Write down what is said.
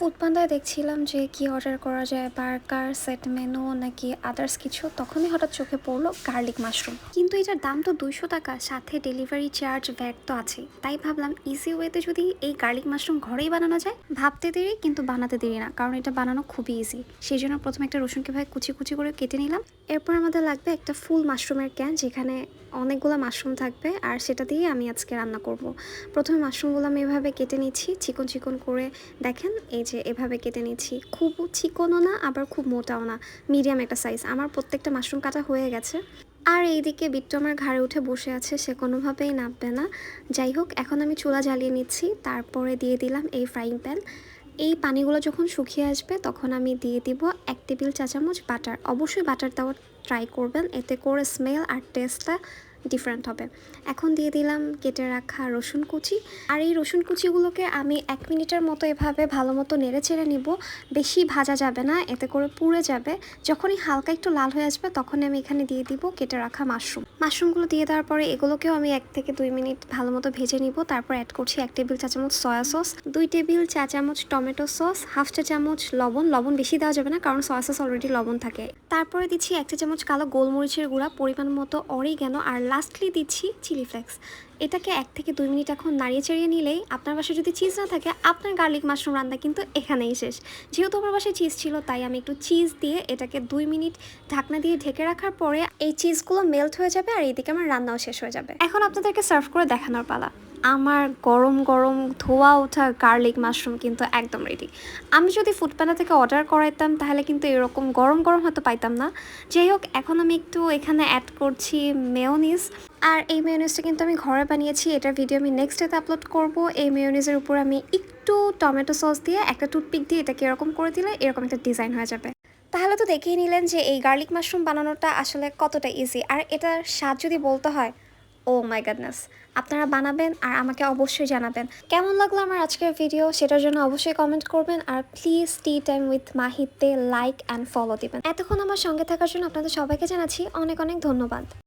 ফুডপান্ডায় দেখছিলাম যে কি অর্ডার করা যায়, বার্গার, সেট মেনু নাকি আদার্স কিছু, তখনই হঠাৎ চোখে পড়লো গার্লিক মাশরুম। কিন্তু এটার দাম তো 200 টাকা, সাথে ডেলিভারি চার্জ, ভ্যাট তো আছেই। তাই ভাবলাম ইজি ওয়েতে যদি এই গার্লিক মাশরুম ঘরেই বানানো যায়। ভাবতে দেরি কিন্তু বানাতে দেরি না, কারণ এটা বানানো খুবই ইজি। সেই জন্য প্রথমে একটা রসুনকে ভাই কুচি কুচি করে কেটে নিলাম। এরপর আমাদের লাগবে একটা ফুল মাশরুমের ক্যান, যেখানে অনেকগুলো মাশরুম থাকবে, আর সেটা দিয়ে আমি আজকে রান্না করব। প্রথমে মাশরুমগুলো আমি এভাবে কেটে নিচ্ছি চিকন চিকন করে। দেখেন এই যে এভাবে কেটে নিচ্ছি, খুব চিকনও না আবার খুব মোটাও না, মিডিয়াম একটা সাইজ। আমার প্রত্যেকটা মাশরুম কাটা হয়ে গেছে। আর এইদিকে বিট্টু আমার ঘাড়ে উঠে বসে আছে, সে কোনোভাবেই নামবে না। যাই হোক, এখন আমি চুলা জ্বালিয়ে নিচ্ছি, তারপরে দিয়ে দিলাম এই ফ্রাইং প্যান। এই পানিগুলো যখন শুকিয়ে আসবে তখন আমি দিয়ে দিব 1 টেবিল চা চামচ বাটার। অবশ্যই বাটার দেওয়ার ট্রাই করবেন, এতে করে স্মেল আর টেস্টটা ডিফারেন্ট হবে। এখন দিয়ে দিলাম কেটে রাখা রসুন কুচি। আর এই রসুন কুচিগুলোকে আমি 1 মিনিটের মতো এভাবে ভালো মতো নেড়ে চেড়ে নিব। বেশি ভাজা যাবে না, এতে করে পুড়ে যাবে। যখনই হালকা একটু লাল হয়ে আসবে তখনই আমি এখানে দিয়ে দিব কেটে রাখা মাশরুমগুলো দিয়ে দেওয়ার পরে এগুলোকেও আমি 1 থেকে 2 মিনিট ভালো মতো ভেজে নিব। তারপর অ্যাড করছি 1 টেবিল চা চামচ সয়া সস, 2 টেবিল চা চামচ টমেটো সস, হাফ চা চামচ লবণ বেশি দেওয়া যাবে না, কারণ সয়া সস অলরেডি লবণ থাকে। তারপরে দিচ্ছি 1 চা চামচ কালো গোলমরিচের গুঁড়া, পরিমাণ মতো অরিগ্যানো, আর লাস্টলি দিচ্ছি চিলি ফ্লেক্স। এটাকে 1 থেকে 2 মিনিট এখন নাড়িয়ে চাড়িয়ে নিলেই, আপনার বাসায় যদি চিজ না থাকে, আপনার গার্লিক মাশরুম রান্না কিন্তু এখানেই শেষ। যেহেতু আমার বাসায় চিজ ছিল, তাই আমি একটু চিজ দিয়ে এটাকে 2 মিনিট ঢাকনা দিয়ে ঢেকে রাখার পরে এই চিজগুলো মেল্ট হয়ে যাবে, আর এইদিকে আমার রান্নাও শেষ হয়ে যাবে। এখন আপনাদেরকে সার্ভ করে দেখানোর পালা। আমার গরম গরম ধোয়া ওঠা গার্লিক মাশরুম কিন্তু একদম রেডি। আমি যদি ফুডপান্ডা থেকে অর্ডার করাইতাম তাহলে কিন্তু এরকম গরম গরম হয়তো পাইতাম না। যাই হোক, এখন আমি একটু এখানে অ্যাড করছি মেয়োনিজ। আর এই মেয়োনিজটা কিন্তু আমি ঘরে বানিয়েছি, এটার ভিডিও আমি নেক্সট ডেতে আপলোড করব। এই মেয়োনিজের উপর আমি একটু টমেটো সস দিয়ে একটা টুথপিক দিয়ে এটাকে এরকম করে দিলে এরকম একটা ডিজাইন হয়ে যাবে। তাহলে তো দেখেই নিলেন যে এই গার্লিক মাশরুম বানানোটা আসলে কতটা ইজি। আর এটার স্বাদ যদি বলতে হয়, ও মাই গডনেস। আপনারা বানাবেন আর আমাকে অবশ্যই জানাবেন কেমন লাগলো আমার আজকের ভিডিও, সেটার জন্য অবশ্যই কমেন্ট করবেন। আর প্লিজ টি টাইম উইথ মাহিতে লাইক অ্যান্ড ফলো দিবেন। এতক্ষণ আমার সঙ্গে থাকার জন্য আপনাদের সবাইকে জানাচ্ছি অনেক অনেক ধন্যবাদ।